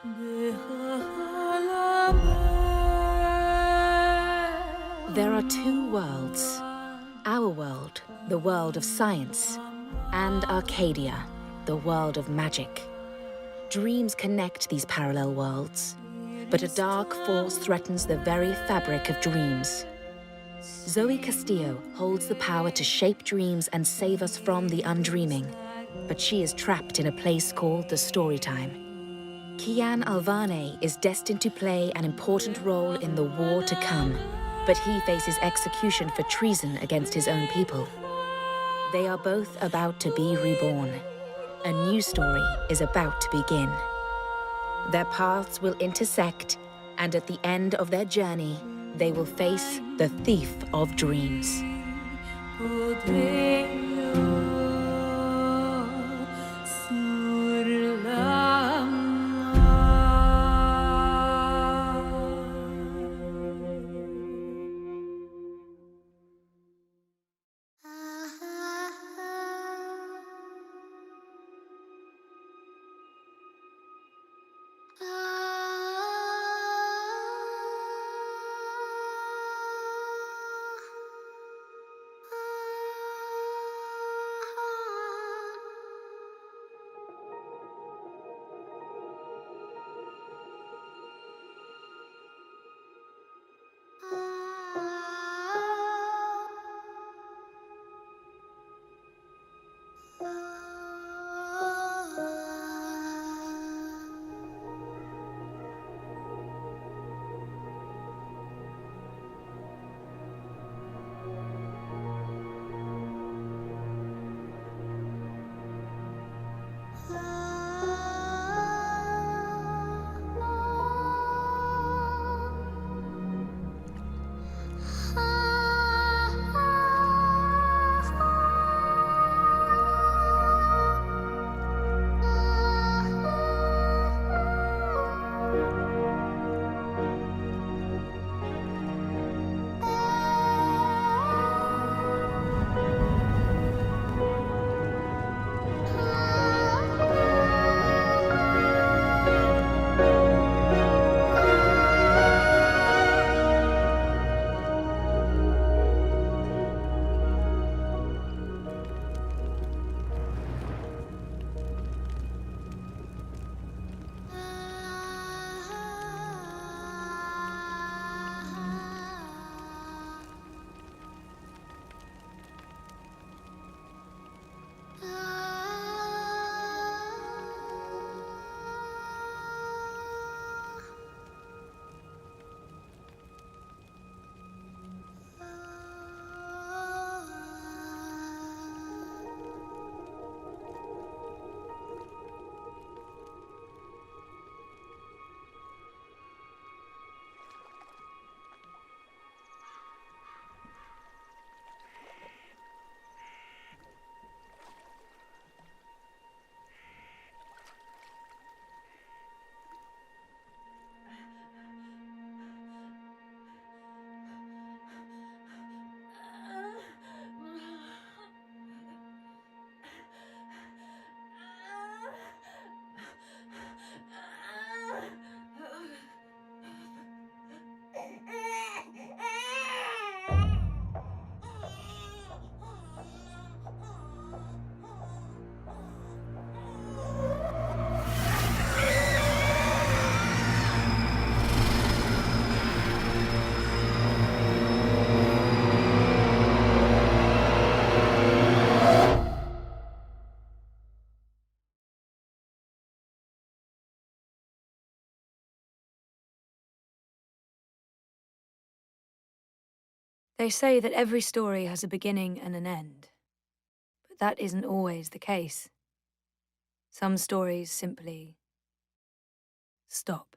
There are two worlds. Our world, the world of science, and Arcadia, the world of magic. Dreams connect these parallel worlds, but a dark force threatens the very fabric of dreams. Zoe Castillo holds the power to shape dreams and save us from the undreaming, but she is trapped in a place called the Storytime. Kian Alvane is destined to play an important role in the war to come, but he faces execution for treason against his own people. They are both about to be reborn. A new story is about to begin. Their paths will intersect, and at the end of their journey, they will face the thief of dreams. They say that every story has a beginning and an end, but that isn't always the case. Some stories simply stop.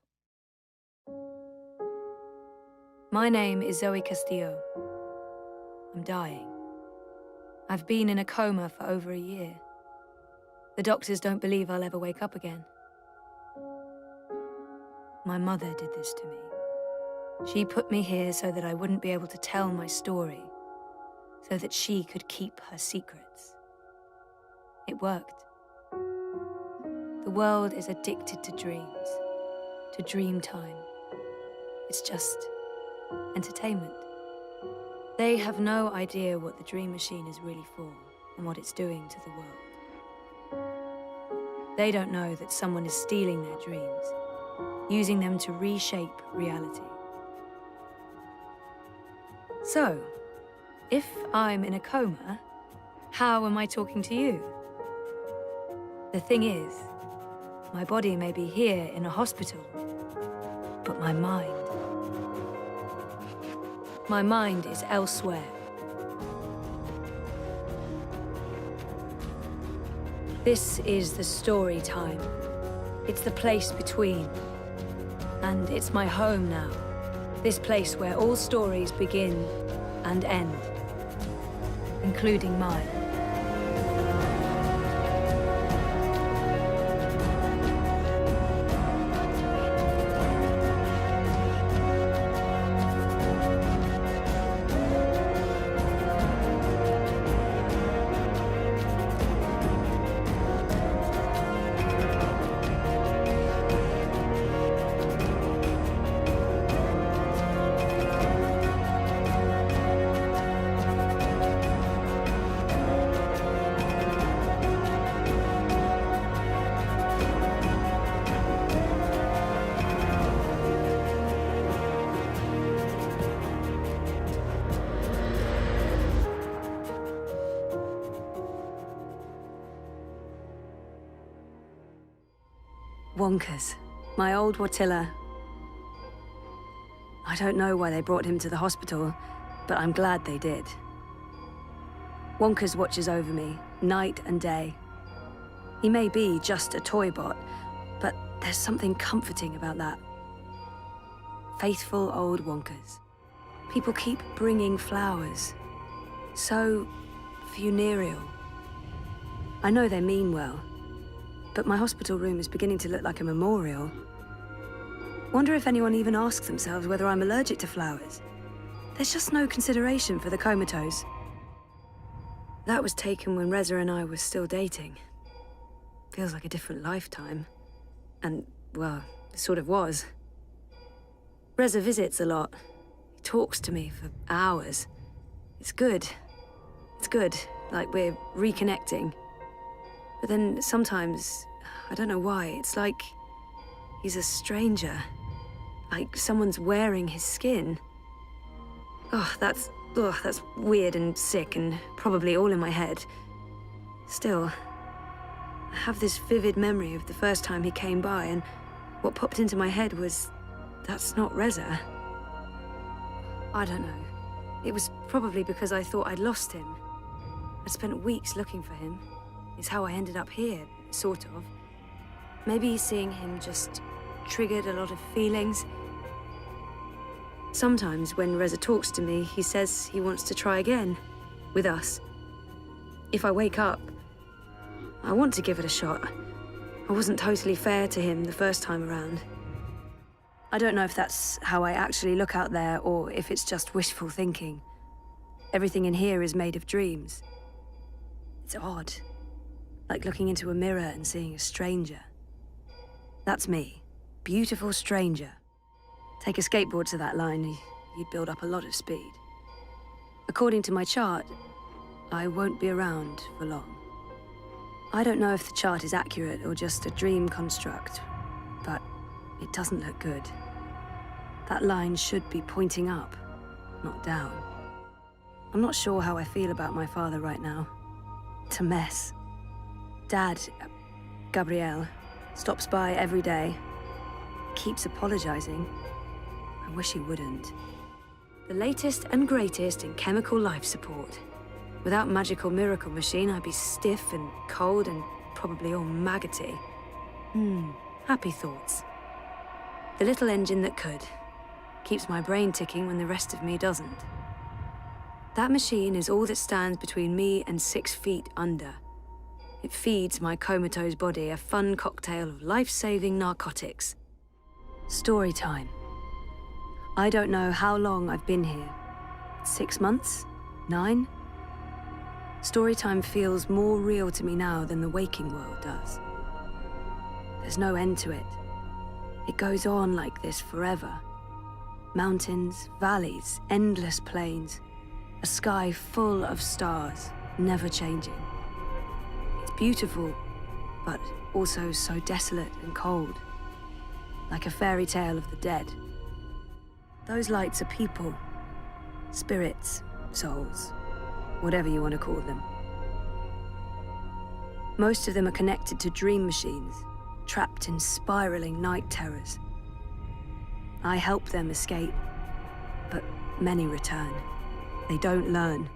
My name is Zoe Castillo. I'm dying. I've been in a coma for over a year. The doctors don't believe I'll ever wake up again. My mother did this to me. She put me here so that I wouldn't be able to tell my story, so that she could keep her secrets. It worked. The world is addicted to dreams. to dream time. It's just entertainment. They have no idea what the dream machine is really for and what it's doing to the world. They don't know that someone is stealing their dreams, using them to reshape reality. So, if I'm in a coma, how am I talking to you? The thing is, my body may be here in a hospital, but my mind is elsewhere. This is the story time. It's the place between. And it's my home now. This place where all stories begin and end, including mine. Wonkers, my old Watilla. I don't know why they brought him to the hospital, but I'm glad they did. Wonkers watches over me, night and day. He may be just a toy bot, but there's something comforting about that. Faithful old Wonkers. People keep bringing flowers. So funereal. I know they mean well, but my hospital room is beginning to look like a memorial. Wonder if anyone even asks themselves whether I'm allergic to flowers. There's just no consideration for the comatose. That was taken when Reza and I were still dating. Feels like a different lifetime. And, well, it sort of was. Reza visits a lot. He talks to me for hours. It's good. It's good, like we're reconnecting. But then sometimes, I don't know why, it's like he's a stranger. Like someone's wearing his skin. That's weird and sick and probably all in my head. Still, I have this vivid memory of the first time he came by, and what popped into my head was, that's not Reza. I don't know. It was probably because I thought I'd lost him. I'd spent weeks looking for him. It's how I ended up here, sort of. Maybe seeing him just triggered a lot of feelings. Sometimes when Reza talks to me, he says he wants to try again, with us. If I wake up, I want to give it a shot. I wasn't totally fair to him the first time around. I don't know if that's how I actually look out there, or if it's just wishful thinking. Everything in here is made of dreams. It's odd. Like looking into a mirror and seeing a stranger. That's me. Beautiful stranger. Take a skateboard to that line, you'd build up a lot of speed. According to my chart, I won't be around for long. I don't know if the chart is accurate or just a dream construct, but it doesn't look good. That line should be pointing up, not down. I'm not sure how I feel about my father right now. It's a mess. Dad, Gabriel, stops by every day. Keeps apologizing. I wish he wouldn't. The latest and greatest in chemical life support. Without magical miracle machine, I'd be stiff and cold and probably all maggoty. Happy thoughts. The little engine that could. Keeps my brain ticking when the rest of me doesn't. That machine is all that stands between me and 6 feet under. It feeds my comatose body a fun cocktail of life-saving narcotics. Story time. I don't know how long I've been here. 6 months? 9? Story time feels more real to me now than the waking world does. There's no end to it. It goes on like this forever. Mountains, valleys, endless plains. A sky full of stars, never changing. It's beautiful, but also so desolate and cold. Like a fairy tale of the dead. Those lights are people. Spirits, souls, whatever you want to call them. Most of them are connected to dream machines, trapped in spiraling night terrors. I help them escape, but many return. They don't learn.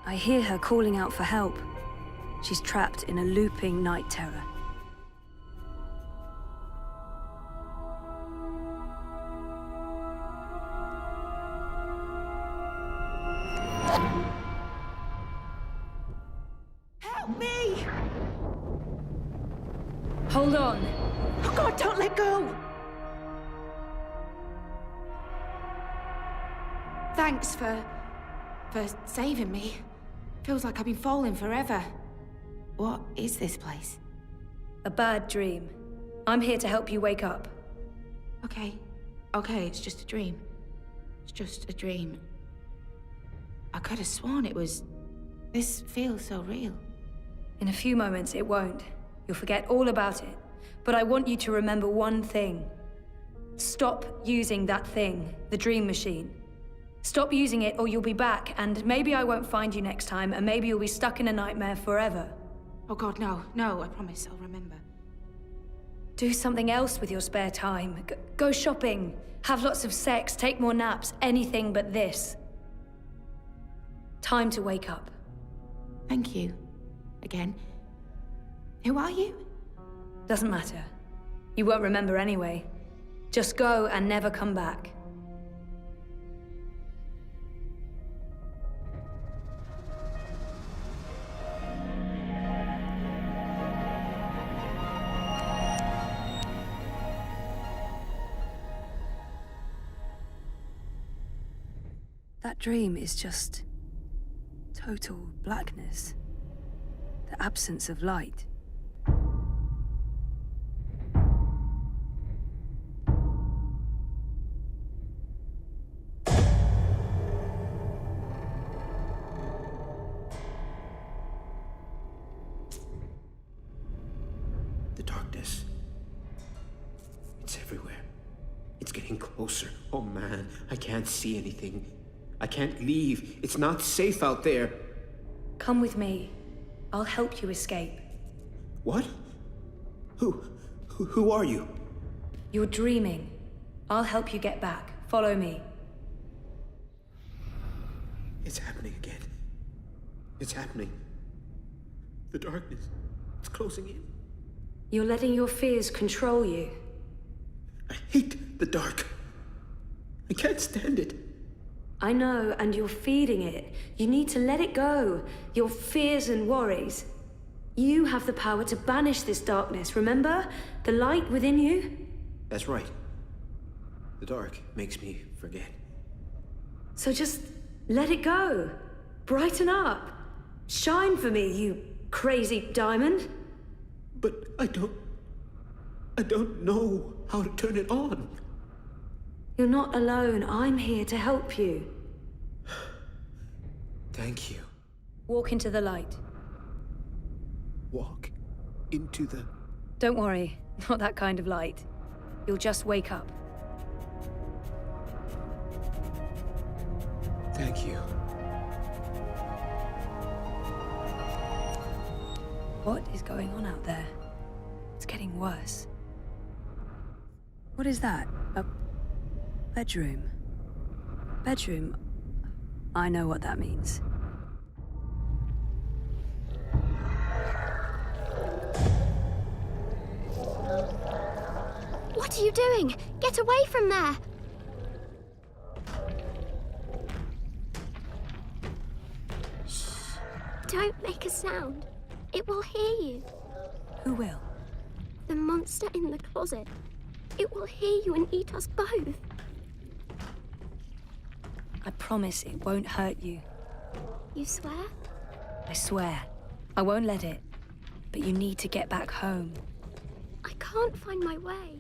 I hear her calling out for help. She's trapped in a looping night terror. Help me! Hold on. Oh God, don't let go! Thanks for saving me. Feels like I've been falling forever. What is this place? A bad dream. I'm here to help you wake up. Okay, it's just a dream. It's just a dream. I could have sworn it was... This feels so real. In a few moments, it won't. You'll forget all about it. But I want you to remember one thing. Stop using that thing, the dream machine. Stop using it or you'll be back, and maybe I won't find you next time, and maybe you'll be stuck in a nightmare forever. Oh God, no, I promise I'll remember. Do something else with your spare time. Go shopping, have lots of sex, take more naps, anything but this. Time to wake up. Thank you. Again. Who are you? Doesn't matter. You won't remember anyway. Just go and never come back. That dream is just total blackness. The absence of light. The darkness. It's everywhere. It's getting closer. Oh man, I can't see anything. I can't leave. It's not safe out there. Come with me. I'll help you escape. What? Who are you? You're dreaming. I'll help you get back. Follow me. It's happening again. It's happening. The darkness. It's closing in. You're letting your fears control you. I hate the dark. I can't stand it. I know, and you're feeding it. You need to let it go. Your fears and worries. You have the power to banish this darkness, remember? The light within you? That's right. The dark makes me forget. So just let it go. Brighten up. Shine for me, you crazy diamond. But I don't know how to turn it on. You're not alone. I'm here to help you. Thank you. Walk into the light. Walk into the... Don't worry, not that kind of light. You'll just wake up. Thank you. What is going on out there? It's getting worse. What is that? A bedroom? Bedroom? I know what that means. What are you doing? Get away from there! Shh. Don't make a sound. It will hear you. Who will? The monster in the closet. It will hear you and eat us both. I promise it won't hurt you. You swear? I swear. I won't let it. But you need to get back home. I can't find my way.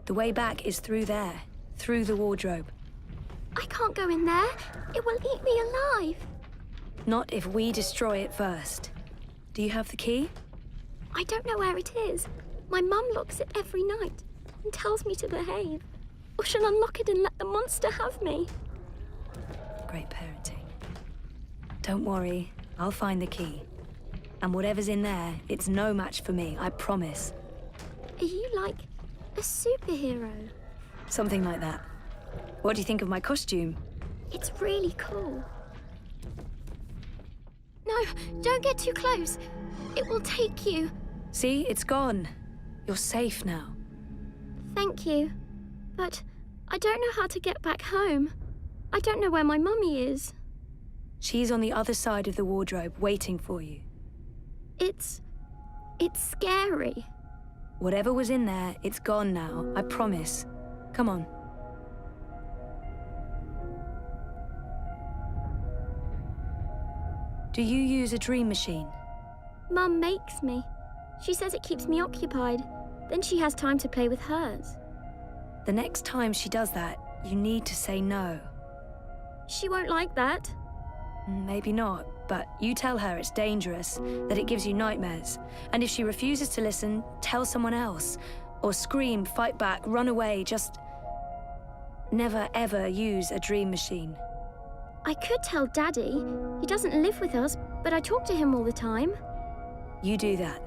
The way back is through there, through the wardrobe. I can't go in there. It will eat me alive. Not if we destroy it first. Do you have the key? I don't know where it is. My mum locks it every night and tells me to behave. Or she'll unlock it and let the monster have me. Great parenting. Don't worry, I'll find the key. And whatever's in there, it's no match for me, I promise. Are you like a superhero? Something like that. What do you think of my costume? It's really cool. No, don't get too close. It will take you. See, it's gone. You're safe now. Thank you. But I don't know how to get back home. I don't know where my mummy is. She's on the other side of the wardrobe, waiting for you. It's scary. Whatever was in there, it's gone now, I promise. Come on. Do you use a dream machine? Mum makes me. She says it keeps me occupied. Then she has time to play with hers. The next time she does that, you need to say no. She won't like that. Maybe not, but you tell her it's dangerous, that it gives you nightmares. And if she refuses to listen, tell someone else. Or scream, fight back, run away, just... never ever use a dream machine. I could tell Daddy. He doesn't live with us, but I talk to him all the time. You do that.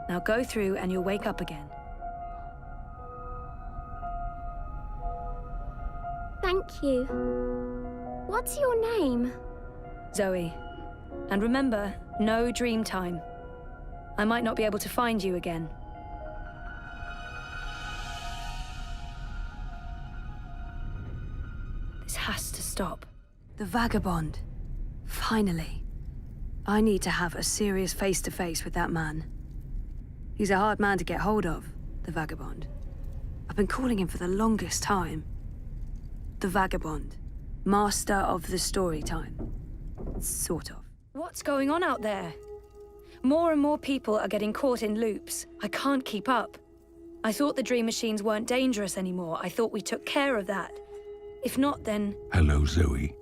Now go through and you'll wake up again. Thank you. What's your name? Zoe. And remember, no dream time. I might not be able to find you again. This has to stop. The vagabond. Finally. I need to have a serious face-to-face with that man. He's a hard man to get hold of, the vagabond. I've been calling him for the longest time. The vagabond. Master of the story time. Sort of. What's going on out there? More and more people are getting caught in loops. I can't keep up. I thought the dream machines weren't dangerous anymore. I thought we took care of that. If not, then... Hello, Zoe.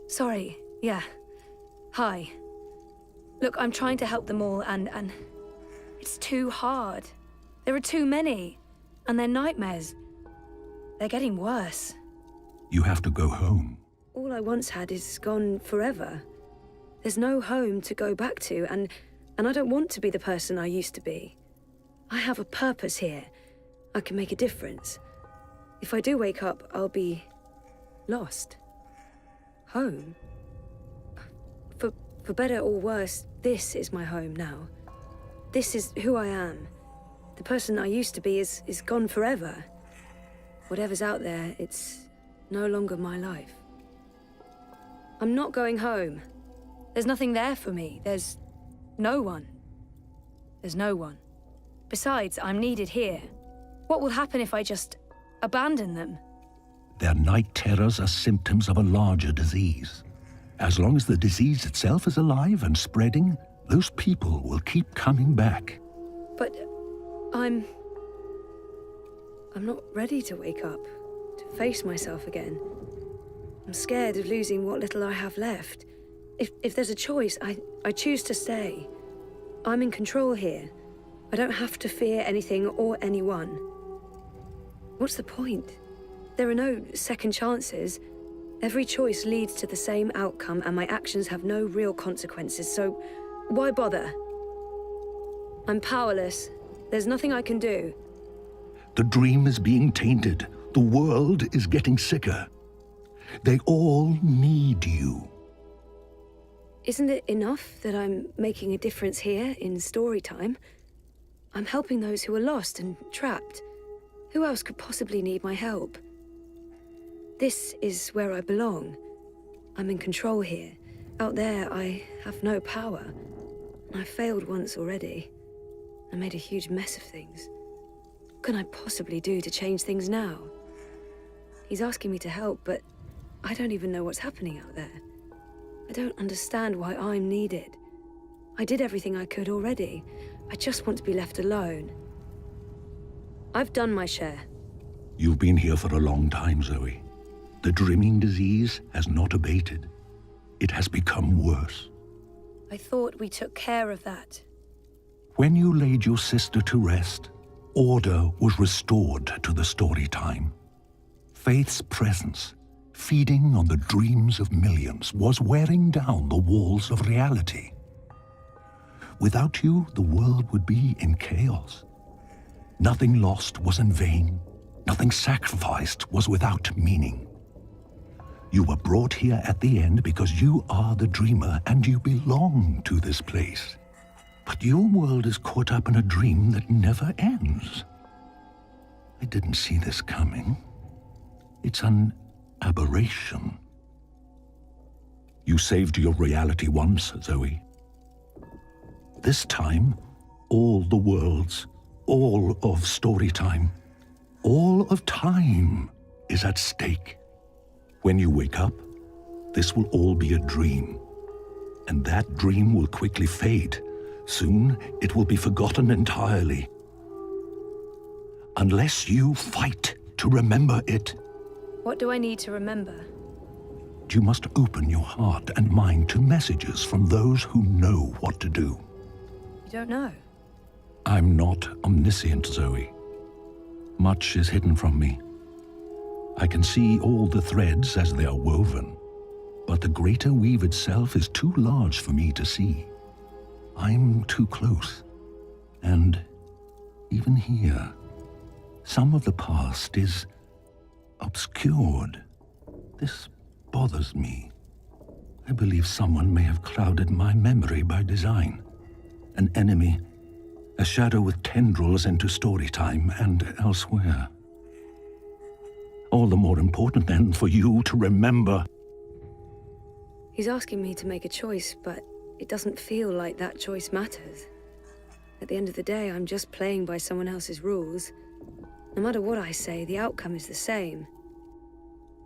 Sorry, yeah. Hi. Look, I'm trying to help them all, and it's too hard. There are too many, and they're nightmares. They're getting worse. You have to go home. All I once had is gone forever. There's no home to go back to, and I don't want to be the person I used to be. I have a purpose here. I can make a difference. If I do wake up, I'll be lost. Home? For better or worse, this is my home now. This is who I am. The person I used to be is gone forever. Whatever's out there, it's no longer my life. I'm not going home. There's nothing there for me. There's no one. There's no one. Besides, I'm needed here. What will happen if I just abandon them? Their night terrors are symptoms of a larger disease. As long as the disease itself is alive and spreading, those people will keep coming back. But I'm not ready to wake up, to face myself again. I'm scared of losing what little I have left. If there's a choice, I choose to stay. I'm in control here. I don't have to fear anything or anyone. What's the point? There are no second chances. Every choice leads to the same outcome, and my actions have no real consequences, so why bother? I'm powerless. There's nothing I can do. The dream is being tainted. The world is getting sicker. They all need you. Isn't it enough that I'm making a difference here in story time? I'm helping those who are lost and trapped. Who else could possibly need my help? This is where I belong. I'm in control here. Out there, I have no power. I failed once already. I made a huge mess of things. What can I possibly do to change things now? He's asking me to help, but I don't even know what's happening out there. I don't understand why I'm needed. I did everything I could already. I just want to be left alone. I've done my share. You've been here for a long time, Zoe. The dreaming disease has not abated. It has become worse. I thought we took care of that. When you laid your sister to rest, order was restored to the story time. Faith's presence, feeding on the dreams of millions, was wearing down the walls of reality. Without you, the world would be in chaos. Nothing lost was in vain. Nothing sacrificed was without meaning. You were brought here at the end because you are the dreamer and you belong to this place. But your world is caught up in a dream that never ends. I didn't see this coming. It's an aberration. You saved your reality once, Zoe. This time, all the worlds, all of Storytime, all of time is at stake. When you wake up, this will all be a dream. And that dream will quickly fade. Soon, it will be forgotten entirely. Unless you fight to remember it. What do I need to remember? You must open your heart and mind to messages from those who know what to do. You don't know. I'm not omniscient, Zoe. Much is hidden from me. I can see all the threads as they are woven, but the greater weave itself is too large for me to see. I'm too close, and even here, some of the past is obscured. This bothers me. I believe someone may have clouded my memory by design. An enemy, a shadow with tendrils into Storytime and elsewhere. All the more important then for you to remember. He's asking me to make a choice, but it doesn't feel like that choice matters. At the end of the day, I'm just playing by someone else's rules. No matter what I say, the outcome is the same.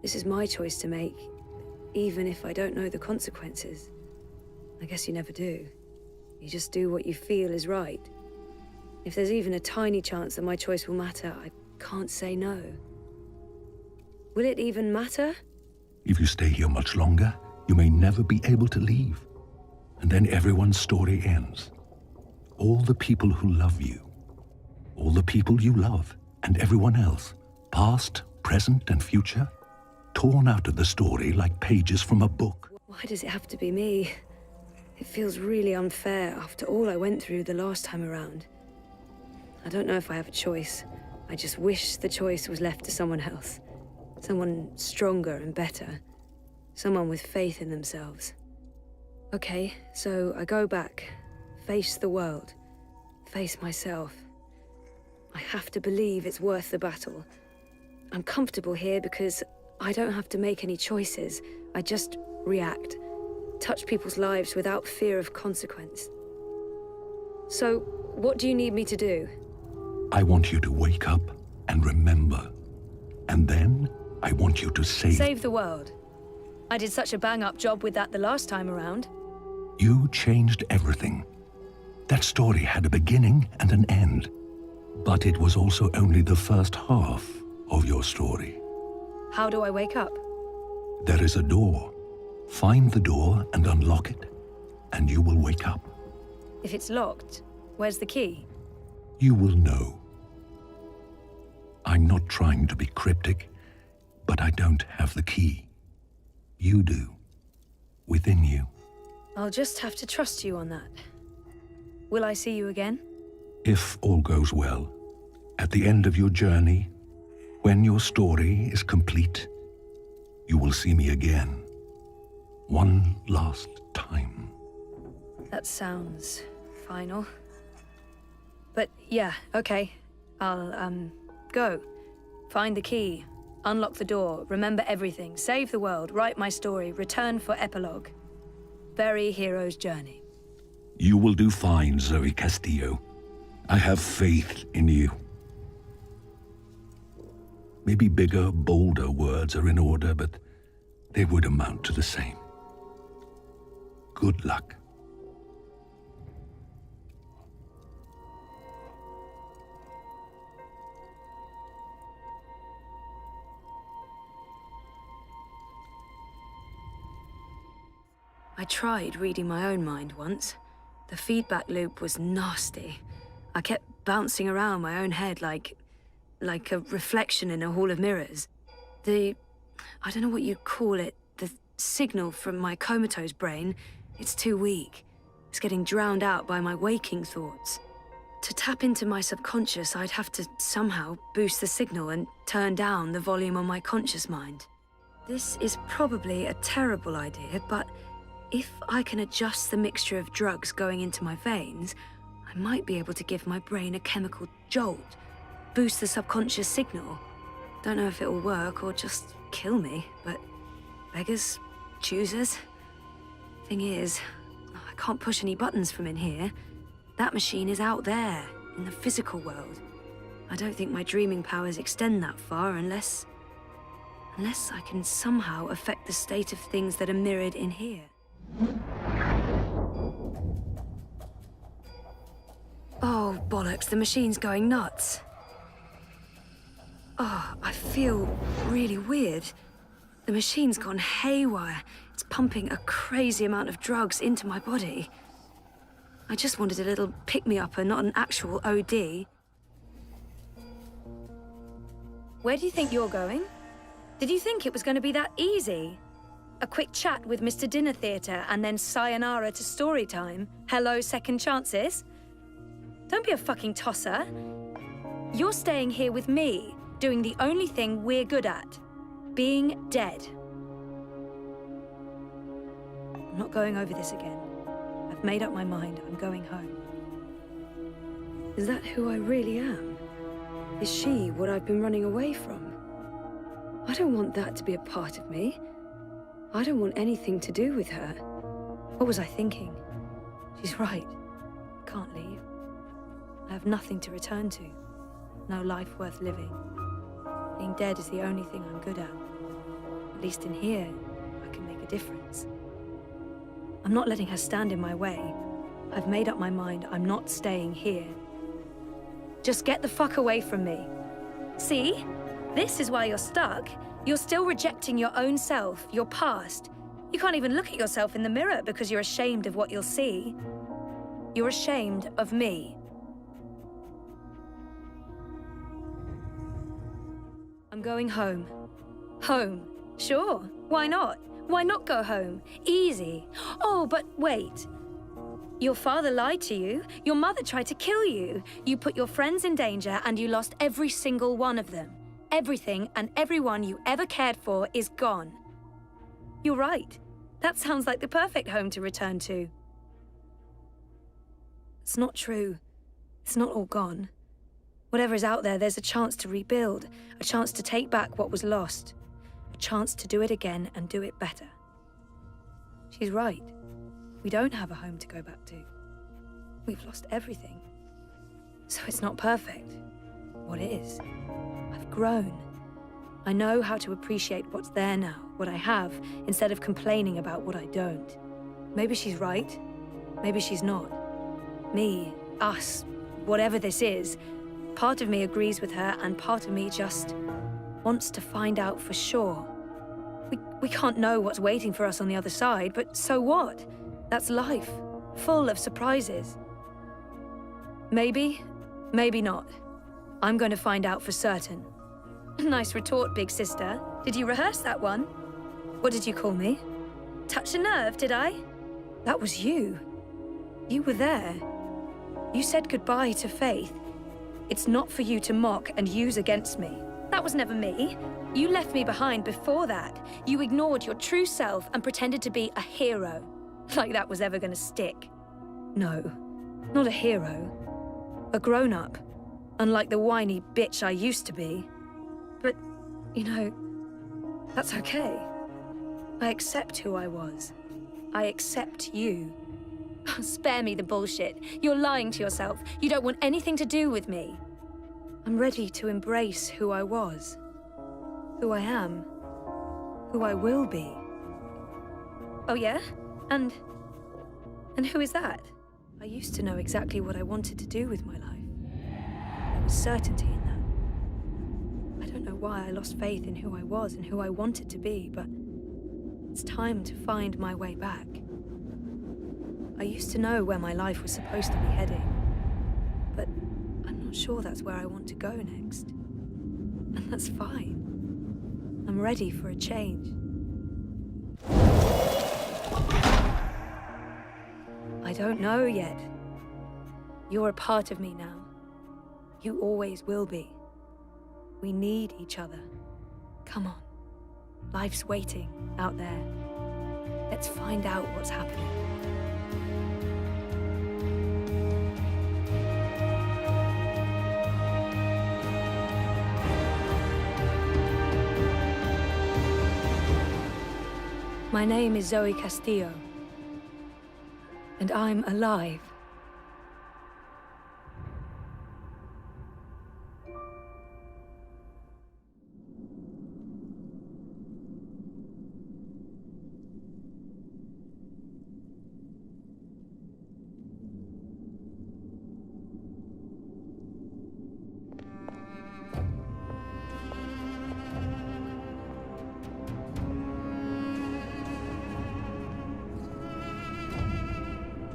This is my choice to make, even if I don't know the consequences. I guess you never do. You just do what you feel is right. If there's even a tiny chance that my choice will matter, I can't say no. Will it even matter? If you stay here much longer, you may never be able to leave. And then everyone's story ends. All the people who love you, all the people you love, and everyone else, past, present, and future, torn out of the story like pages from a book. Why does it have to be me? It feels really unfair after all I went through the last time around. I don't know if I have a choice. I just wish the choice was left to someone else. Someone stronger and better. Someone with faith in themselves. Okay, so I go back, face the world, face myself. I have to believe it's worth the battle. I'm comfortable here because I don't have to make any choices. I just react, touch people's lives without fear of consequence. So, what do you need me to do? I want you to wake up and remember. And then I want you to Save the world. I did such a bang-up job with that the last time around. You changed everything. That story had a beginning and an end. But it was also only the first half of your story. How do I wake up? There is a door. Find the door and unlock it, and you will wake up. If it's locked, where's the key? You will know. I'm not trying to be cryptic, but I don't have the key. You do. Within you. I'll just have to trust you on that. Will I see you again? If all goes well, at the end of your journey, when your story is complete, you will see me again. One last time. That sounds final. But yeah, okay. I'll, go. Find the key. Unlock the door. Remember everything. Save the world. Write my story. Return for epilogue. Bury hero's journey. You will do fine, Zoe Castillo. I have faith in you. Maybe bigger, bolder words are in order, but they would amount to the same. Good luck. I tried reading my own mind once. The feedback loop was nasty. I kept bouncing around my own head like a reflection in a hall of mirrors. I don't know what you'd call it, the signal from my comatose brain, it's too weak. It's getting drowned out by my waking thoughts. To tap into my subconscious, I'd have to somehow boost the signal and turn down the volume on my conscious mind. This is probably a terrible idea, but if I can adjust the mixture of drugs going into my veins, I might be able to give my brain a chemical jolt, boost the subconscious signal. Don't know if it'll work or just kill me, but beggars, choosers. Thing is, I can't push any buttons from in here. That machine is out there, in the physical world. I don't think my dreaming powers extend that far unless I can somehow affect the state of things that are mirrored in here. Oh, bollocks, the machine's going nuts. Oh, I feel really weird. The machine's gone haywire. It's pumping a crazy amount of drugs into my body. I just wanted a little pick-me-upper, not an actual OD. Where do you think you're going? Did you think it was going to be that easy? A quick chat with Mr. Dinner Theatre and then sayonara to story time? Hello, second chances? Don't be a fucking tosser. You're staying here with me, doing the only thing we're good at. Being dead. I'm not going over this again. I've made up my mind. I'm going home. Is that who I really am? Is she what I've been running away from? I don't want that to be a part of me. I don't want anything to do with her. What was I thinking? She's right. I can't leave. I have nothing to return to. No life worth living. Being dead is the only thing I'm good at. At least in here, I can make a difference. I'm not letting her stand in my way. I've made up my mind. I'm not staying here. Just get the fuck away from me. See? This is why you're stuck. You're still rejecting your own self, your past. You can't even look at yourself in the mirror because you're ashamed of what you'll see. You're ashamed of me. I'm going home. Home. Sure. Why not? Why not go home? Easy. Oh, but wait. Your father lied to you. Your mother tried to kill you. You put your friends in danger and you lost every single one of them. Everything and everyone you ever cared for is gone. You're right. That sounds like the perfect home to return to. It's not true. It's not all gone. Whatever is out there, there's a chance to rebuild, a chance to take back what was lost, a chance to do it again and do it better. She's right. We don't have a home to go back to. We've lost everything. So it's not perfect. What is? I've grown. I know how to appreciate what's there now, what I have, instead of complaining about what I don't. Maybe she's right. Maybe she's not. Me, us, whatever this is, part of me agrees with her and part of me just wants to find out for sure. We can't know what's waiting for us on the other side, but so what? That's life, full of surprises. Maybe, maybe not. I'm going to find out for certain. Nice retort, big sister. Did you rehearse that one? What did you call me? Touch a nerve, did I? That was you. You were there. You said goodbye to Faith. It's not for you to mock and use against me. That was never me. You left me behind before that. You ignored your true self and pretended to be a hero. Like that was ever gonna stick. No, not a hero. A grown-up. Unlike the whiny bitch I used to be. But, you know, that's okay. I accept who I was. I accept you. Spare me the bullshit. You're lying to yourself. You don't want anything to do with me. I'm ready to embrace who I was. Who I am. Who I will be. Oh yeah? And who is that? I used to know exactly what I wanted to do with my life. There was certainty in that. I don't know why I lost faith in who I was and who I wanted to be, but it's time to find my way back. I used to know where my life was supposed to be heading, but I'm not sure that's where I want to go next. And that's fine. I'm ready for a change. I don't know yet. You're a part of me now. You always will be. We need each other. Come on. Life's waiting out there. Let's find out what's happening. My name is Zoe Castillo, and I'm alive.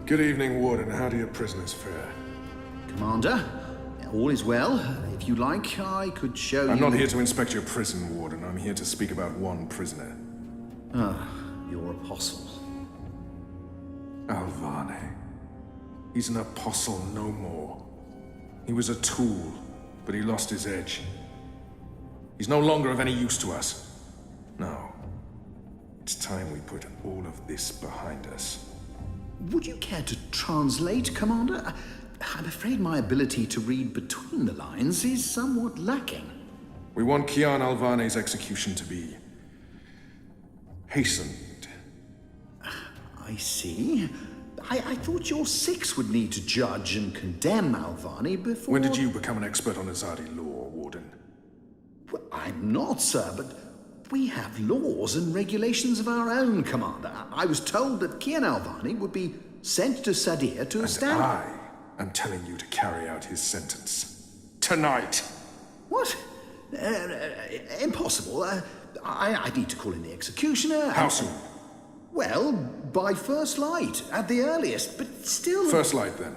Good evening, Warden. How do your prisoners fare? Commander, all is well. If you like, I could show you... I'm not here to inspect your prison, Warden. I'm here to speak about one prisoner. Ah, your apostle. Alvane. He's an apostle no more. He was a tool, but he lost his edge. He's no longer of any use to us. No. It's time we put all of this behind us. Would you care to translate, Commander? I'm afraid my ability to read between the lines is somewhat lacking. We want Kian Alvane's execution to be... hastened. I see. I thought your six would need to judge and condemn Alvane before... When did you become an expert on Azadi law, Warden? Well, I'm not, sir, but we have laws and regulations of our own, Commander. I was told that Kian Alvane would be sent to Sadir to stand... I am telling you to carry out his sentence. Tonight! What? Impossible. I need to call in the executioner. How soon? Well, by first light, at the earliest, but still... First light, then.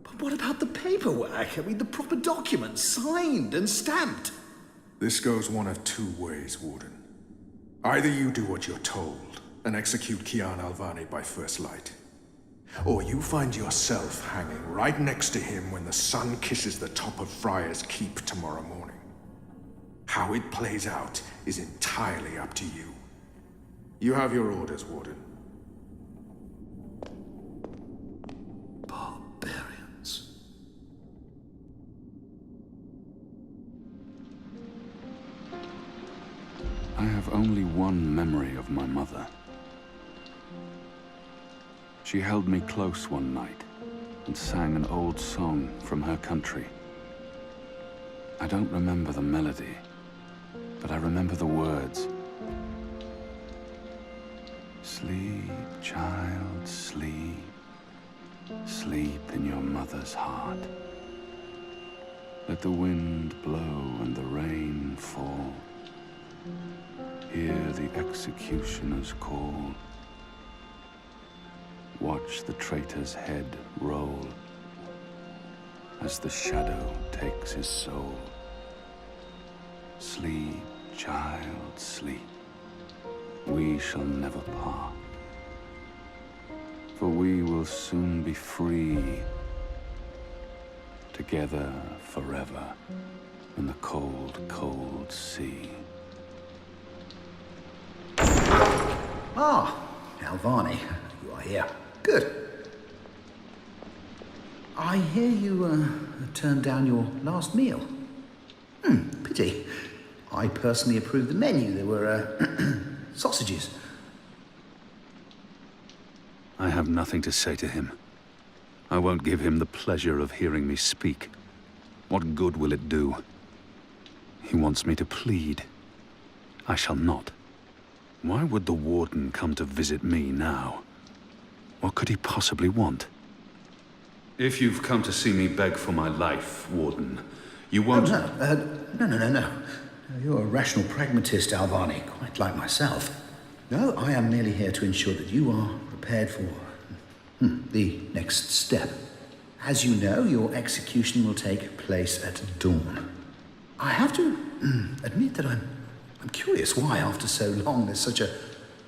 But what about the paperwork? I mean, the proper documents, signed and stamped. This goes one of two ways, Warden. Either you do what you're told and execute Kian Alvane by first light, or you find yourself hanging right next to him when the sun kisses the top of Friar's Keep tomorrow morning. How it plays out is entirely up to you. You have your orders, Warden. Barbarians. I have only one memory of my mother. She held me close one night and sang an old song from her country. I don't remember the melody, but I remember the words. Sleep, child, sleep. Sleep in your mother's heart. Let the wind blow and the rain fall. Hear the executioner's call. Watch the traitor's head roll as the shadow takes his soul. Sleep, child, sleep. We shall never part, for we will soon be free, together forever in the cold, cold sea. Ah, Alvane, you are here. Good. I hear you turned down your last meal. Pity. I personally approved the menu. There were sausages. I have nothing to say to him. I won't give him the pleasure of hearing me speak. What good will it do? He wants me to plead. I shall not. Why would the warden come to visit me now? What could he possibly want? If you've come to see me beg for my life, Warden, you won't... No. You're a rational pragmatist, Alvane, quite like myself. No, I am merely here to ensure that you are prepared for The next step. As you know, your execution will take place at dawn. I have to admit that I'm curious why, after so long, there's such a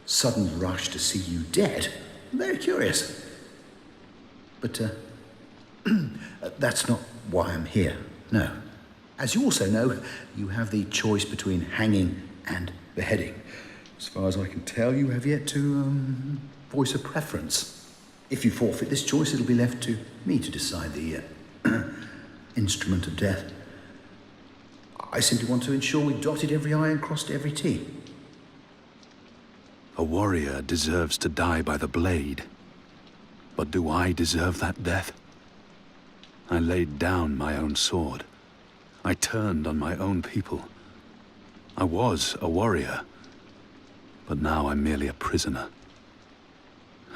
sudden rush to see you dead. I'm very curious. But, that's not why I'm here. No. As you also know, you have the choice between hanging and beheading. As far as I can tell, you have yet to, voice a preference. If you forfeit this choice, it'll be left to me to decide the instrument of death. I simply want to ensure we dotted every I and crossed every T. A warrior deserves to die by the blade. But do I deserve that death? I laid down my own sword. I turned on my own people. I was a warrior, but now I'm merely a prisoner.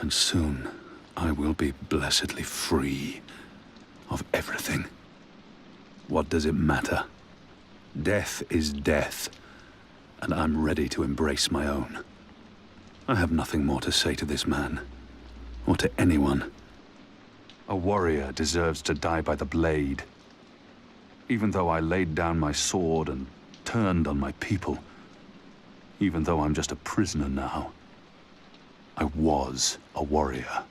And soon, I will be blessedly free of everything. What does it matter? Death is death, and I'm ready to embrace my own. I have nothing more to say to this man, or to anyone. A warrior deserves to die by the blade. Even though I laid down my sword and turned on my people, even though I'm just a prisoner now, I was a warrior.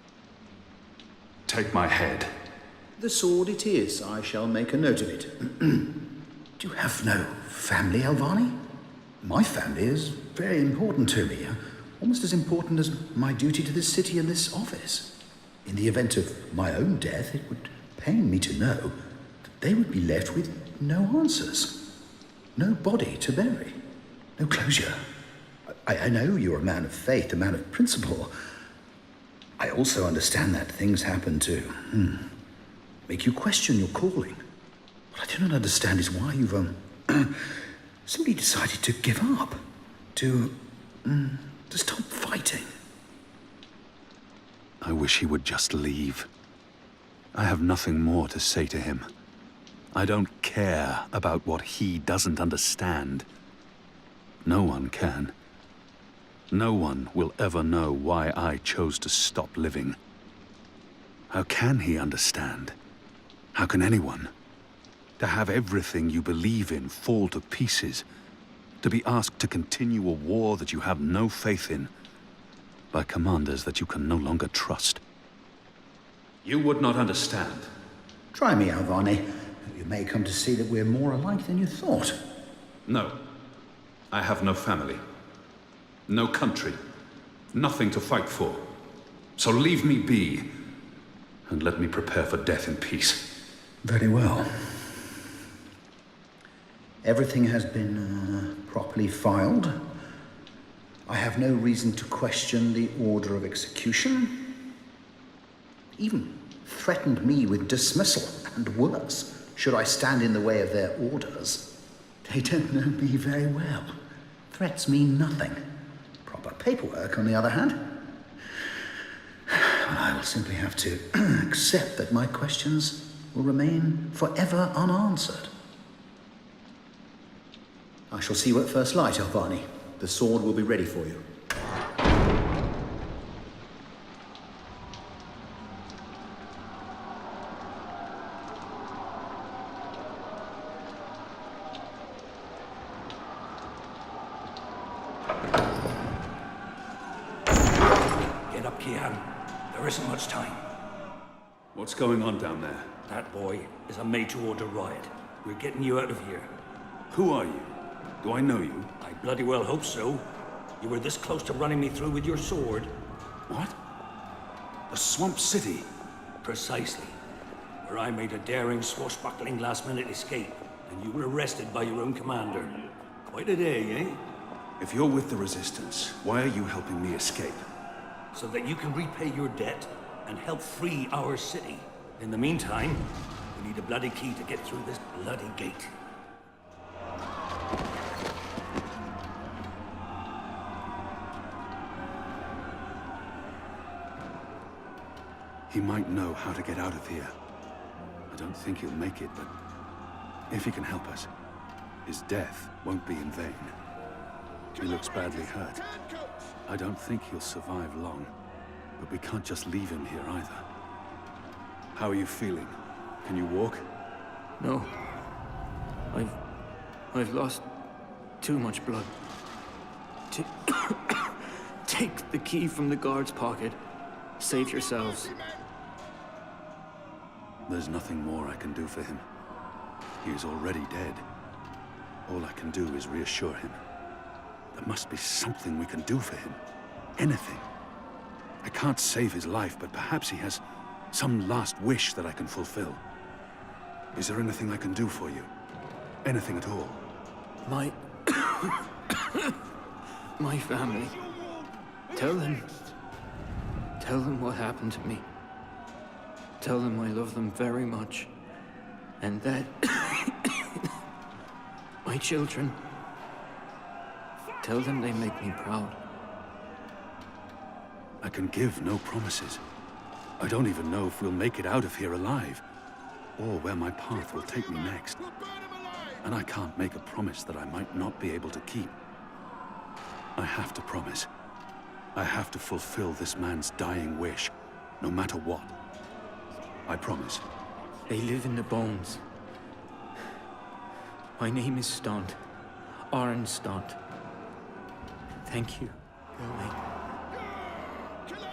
Take my head. The sword it is. I shall make a note of it. Do you have no family, Alvani? My family is very important to me. Almost as important as my duty to this city and this office. In the event of my own death, it would pain me to know that they would be left with no answers. No body to bury. No closure. I know you're a man of faith, a man of principle. I also understand that things happen to make you question your calling. What I do not understand is why you've simply decided to give up. To stop fighting. I wish he would just leave. I have nothing more to say to him. I don't care about what he doesn't understand. No one can. No one will ever know why I chose to stop living. How can he understand? How can anyone? To have everything you believe in fall to pieces. To be asked to continue a war that you have no faith in. By commanders that you can no longer trust. You would not understand. Try me, Alvani. You may come to see that we're more alike than you thought. No. I have no family. No country. Nothing to fight for. So leave me be. And let me prepare for death in peace. Very well. Everything has been properly filed. I have no reason to question the order of execution. Even threatened me with dismissal, and worse, should I stand in the way of their orders. They don't know me very well. Threats mean nothing. Proper paperwork, on the other hand. I will simply have to accept that my questions will remain forever unanswered. I shall see you at first light, Alvani. The sword will be ready for you. Get up, Kian. There isn't much time. What's going on down there? That boy is a made-to-order riot. We're getting you out of here. Who are you? Do I know you? I bloody well hope so. You were this close to running me through with your sword. What? The Swamp City? Precisely. Where I made a daring, swashbuckling last-minute escape, and you were arrested by your own commander. Quite a day, eh? If you're with the Resistance, why are you helping me escape? So that you can repay your debt and help free our city. In the meantime, we need a bloody key to get through this bloody gate. He might know how to get out of here. I don't think he'll make it, but if he can help us, his death won't be in vain. He looks badly hurt. I don't think he'll survive long. But we can't just leave him here either. How are you feeling? Can you walk? No. I've lost too much blood. Take the key from the guard's pocket. Save yourselves. There's nothing more I can do for him. He is already dead. All I can do is reassure him. There must be something we can do for him. Anything. I can't save his life, but perhaps he has some last wish that I can fulfill. Is there anything I can do for you? Anything at all? My... my family. Tell them what happened to me. Tell them I love them very much. And that... my children. Tell them they make me proud. I can give no promises. I don't even know if we'll make it out of here alive, or where my path will take me next. And I can't make a promise that I might not be able to keep. I have to promise. I have to fulfill this man's dying wish, no matter what. I promise. They live in the bones. My name is Stunt. Aaron Stunt. Thank you.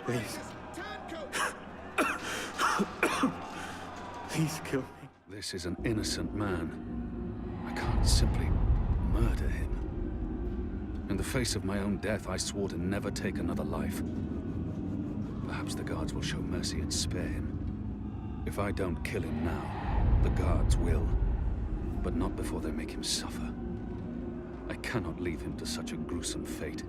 Please. Please kill me. This is an innocent man. I can't simply murder him. In the face of my own death, I swore to never take another life. Perhaps the guards will show mercy and spare him. If I don't kill him now, the guards will. But not before they make him suffer. I cannot leave him to such a gruesome fate.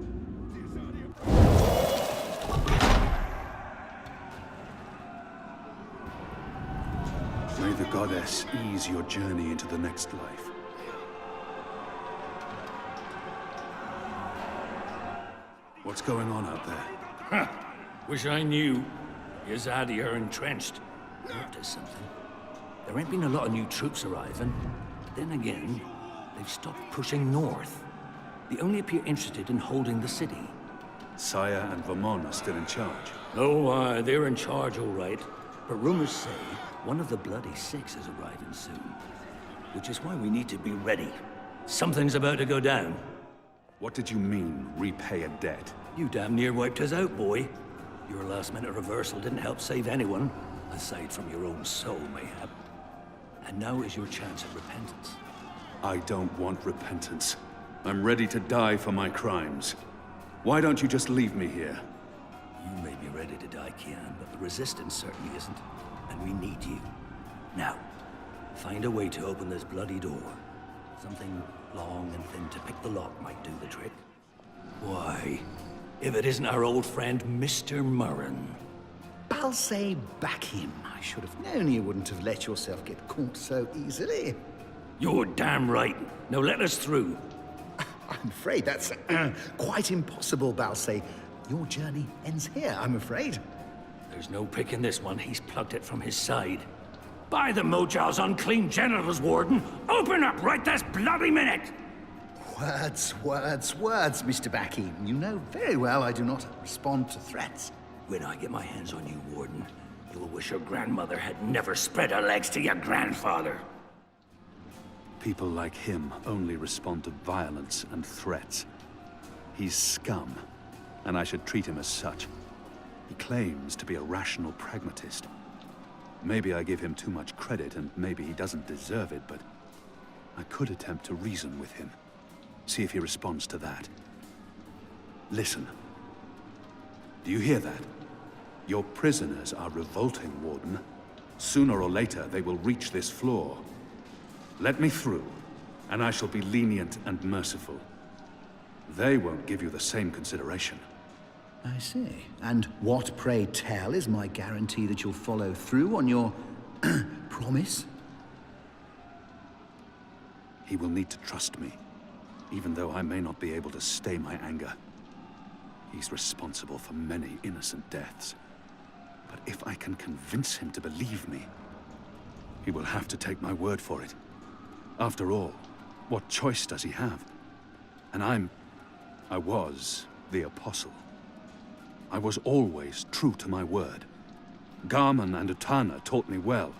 May the goddess ease your journey into the next life. What's going on out there? Huh. Wish I knew. Yazadi are entrenched. They're up to something. There ain't been a lot of new troops arriving. But then again, they've stopped pushing north. They only appear interested in holding the city. Saya and Vermont are still in charge. Oh, they're in charge, all right. But rumors say one of the Bloody Six is arriving soon. Which is why we need to be ready. Something's about to go down. What did you mean, repay a debt? You damn near wiped us out, boy. Your last-minute reversal didn't help save anyone, aside from your own soul, mayhap. And now is your chance at repentance. I don't want repentance. I'm ready to die for my crimes. Why don't you just leave me here? You may be ready to die, Kian, but the Resistance certainly isn't. And we need you. Now, find a way to open this bloody door. Something long and thin to pick the lock might do the trick. Why, if it isn't our old friend, Mr. Murren. Balsay, back him. I should have known you wouldn't have let yourself get caught so easily. You're damn right. Now let us through. I'm afraid that's quite impossible, Balsay. Your journey ends here, I'm afraid. There's no picking this one. He's plucked it from his side. By the Mojal's unclean genitals, Warden! Open up right this bloody minute! Words, Mr. Bakim. You know very well I do not respond to threats. When I get my hands on you, Warden, you will wish your grandmother had never spread her legs to your grandfather. People like him only respond to violence and threats. He's scum, and I should treat him as such. He claims to be a rational pragmatist. Maybe I give him too much credit, and maybe he doesn't deserve it, but I could attempt to reason with him. See if he responds to that. Listen. Do you hear that? Your prisoners are revolting, Warden. Sooner or later, they will reach this floor. Let me through, and I shall be lenient and merciful. They won't give you the same consideration. I see. And what, pray tell, is my guarantee that you'll follow through on your promise? He will need to trust me, even though I may not be able to stay my anger. He's responsible for many innocent deaths. But if I can convince him to believe me, he will have to take my word for it. After all, what choice does he have? And I was the apostle. I was always true to my word. Garman and Utana taught me well.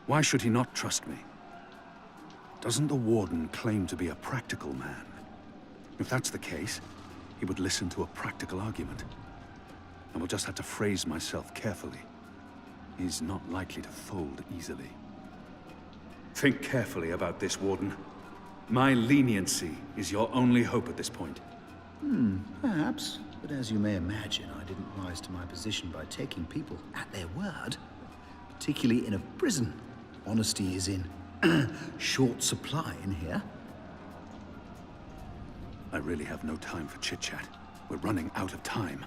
Why should he not trust me? Doesn't the Warden claim to be a practical man? If that's the case, he would listen to a practical argument. I will just have to phrase myself carefully. He's not likely to fold easily. Think carefully about this, Warden. My leniency is your only hope at this point. Perhaps. But as you may imagine, I didn't rise to my position by taking people at their word. Particularly in a prison. Honesty is in short supply in here. I really have no time for chit-chat. We're running out of time.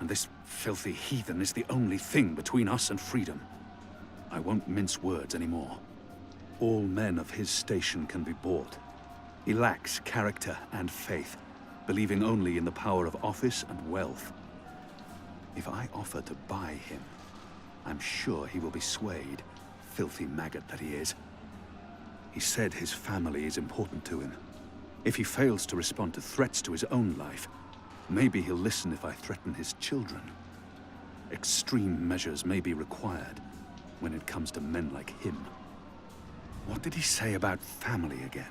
And this filthy heathen is the only thing between us and freedom. I won't mince words anymore. All men of his station can be bought. He lacks character and faith, believing only in the power of office and wealth. If I offer to buy him, I'm sure he will be swayed, filthy maggot that he is. He said his family is important to him. If he fails to respond to threats to his own life, maybe he'll listen if I threaten his children. Extreme measures may be required when it comes to men like him. What did he say about family again?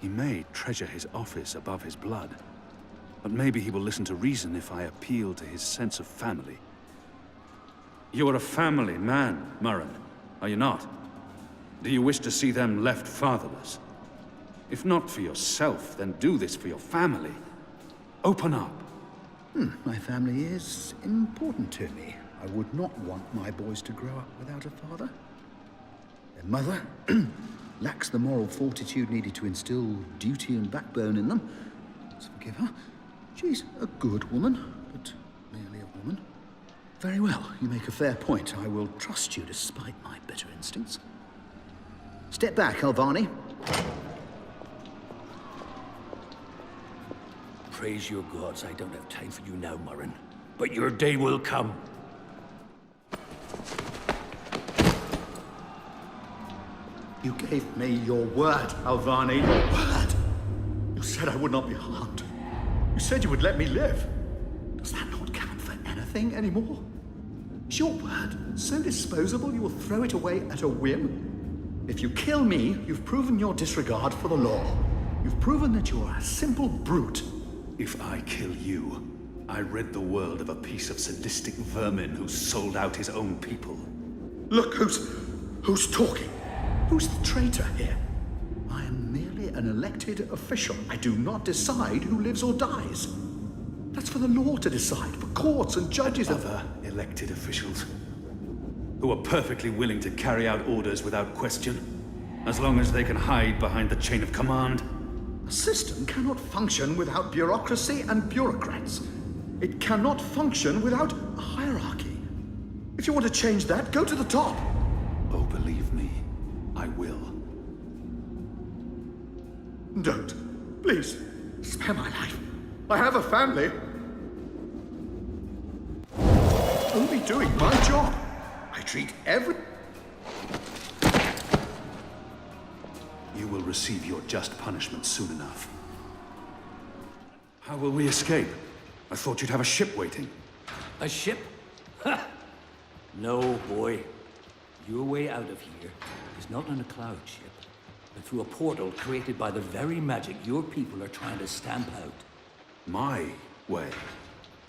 He may treasure his office above his blood, but maybe he will listen to reason if I appeal to his sense of family. You're a family man, Murren, are you not? Do you wish to see them left fatherless? If not for yourself, then do this for your family. Open up. My family is important to me. I would not want my boys to grow up without a father. Their mother lacks the moral fortitude needed to instill duty and backbone in them. Let's forgive her. She's a good woman, but merely a woman. Very well, you make a fair point. I will trust you despite my better instincts. Step back, Alvani. Praise your gods, I don't have time for you now, Murren. But your day will come. You gave me your word, Alvani. Your word. You said I would not be harmed. You said you would let me live. Does that not count for anything anymore? Is your word so disposable you will throw it away at a whim? If you kill me, you've proven your disregard for the law. You've proven that you're a simple brute. If I kill you, I rid the world of a piece of sadistic vermin who sold out his own people. Look who's talking. Who's the traitor here? I am merely an elected official. I do not decide who lives or dies. That's for the law to decide, for courts and judges. Other elected officials who are perfectly willing to carry out orders without question, as long as they can hide behind the chain of command. A system cannot function without bureaucracy and bureaucrats. It cannot function without a hierarchy. If you want to change that, go to the top. Oh, believe me, I will. Don't. Please. Spare my life. I have a family. Only doing my job. I treat every... You will receive your just punishment soon enough. How will we escape? I thought you'd have a ship waiting. A ship? Ha! No, boy. Your way out of here is not on a cloud ship, but through a portal created by the very magic your people are trying to stamp out. My way?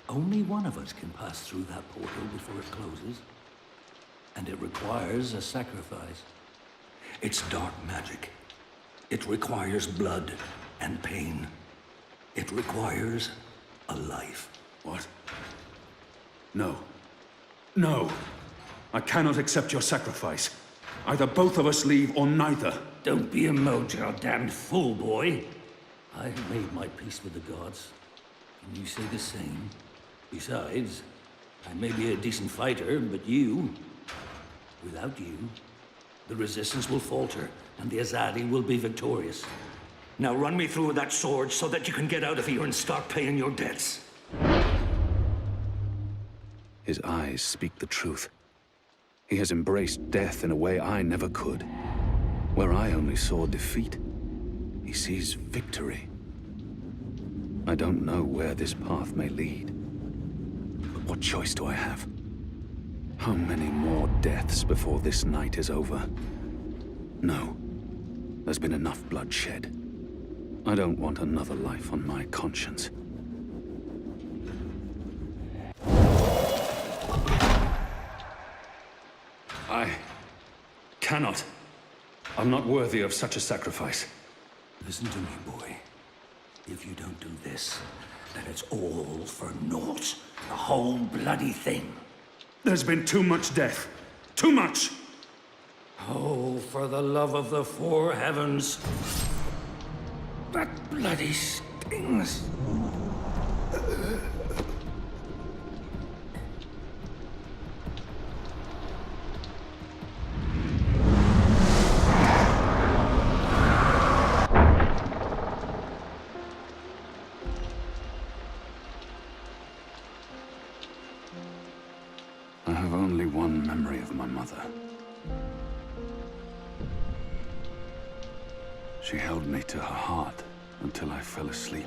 Only one of us can pass through that portal before it closes. And it requires a sacrifice. It's dark magic. It requires blood and pain. It requires a life. What? No. No! I cannot accept your sacrifice. Either both of us leave or neither. Don't be a mojo damned fool, boy. I've made my peace with the gods. Can you say the same? Besides, I may be a decent fighter, but without you, the Resistance will falter, and the Azadi will be victorious. Now run me through with that sword so that you can get out of here and start paying your debts. His eyes speak the truth. He has embraced death in a way I never could. Where I only saw defeat, he sees victory. I don't know where this path may lead, What choice do I have? How many more deaths before this night is over? No. There's been enough bloodshed. I don't want another life on my conscience. I cannot. I'm not worthy of such a sacrifice. Listen to me, boy. If you don't do this, then it's all for naught. The whole bloody thing. There's been too much death. Too much! Oh, for the love of the four heavens. That bloody stings. I have only one memory of my mother. She held me to her heart until I fell asleep.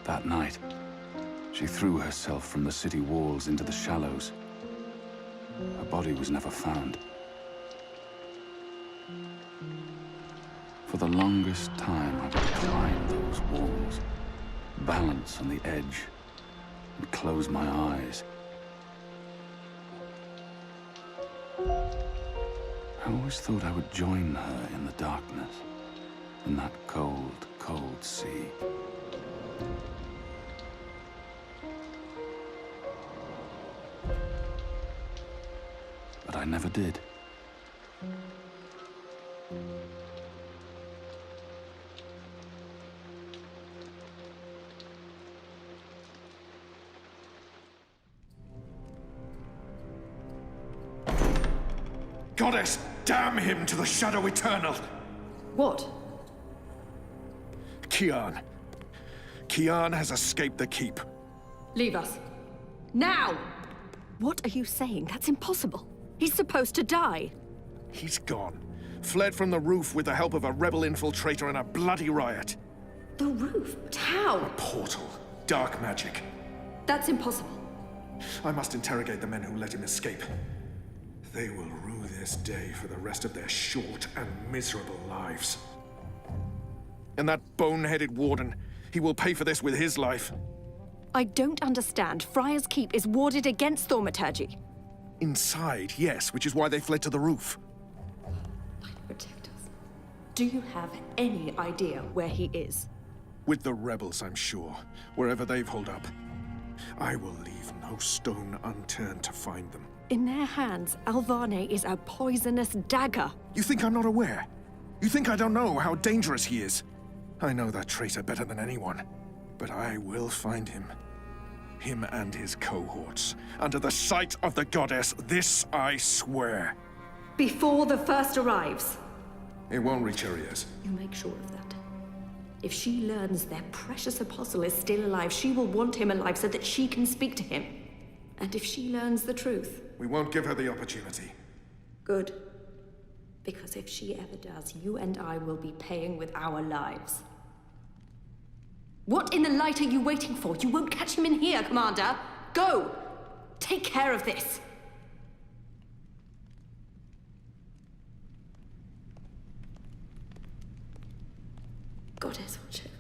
That night, she threw herself from the city walls into the shallows. Her body was never found. For the longest time, I would climb those walls, balance on the edge, and close my eyes. I always thought I would join her in the darkness, in that cold, cold sea. But I never did. Goddess, damn him to the Shadow Eternal! What? Kian. Kian has escaped the keep. Leave us. Now! What are you saying? That's impossible. He's supposed to die. He's gone. Fled from the roof with the help of a rebel infiltrator in a bloody riot. The roof? But how? A portal. Dark magic. That's impossible. I must interrogate the men who let him escape. They will rue this day for the rest of their short and miserable lives. And that bone-headed warden, he will pay for this with his life. I don't understand. Friar's Keep is warded against thaumaturgy. Inside, yes, which is why they fled to the roof. Protect us. Do you have any idea where he is? With the rebels, I'm sure. Wherever they've holed up. I will leave no stone unturned to find them. In their hands, Alvane is a poisonous dagger. You think I'm not aware? You think I don't know how dangerous he is? I know that traitor better than anyone. But I will find him. Him and his cohorts. Under the sight of the goddess, this I swear. Before the first arrives. It won't reach her ears. You make sure of that. If she learns their precious apostle is still alive, she will want him alive so that she can speak to him. And if she learns the truth... We won't give her the opportunity. Good. Because if she ever does, you and I will be paying with our lives. What in the light are you waiting for? You won't catch him in here, Commander. Go! Take care of this. Goddess, watch it.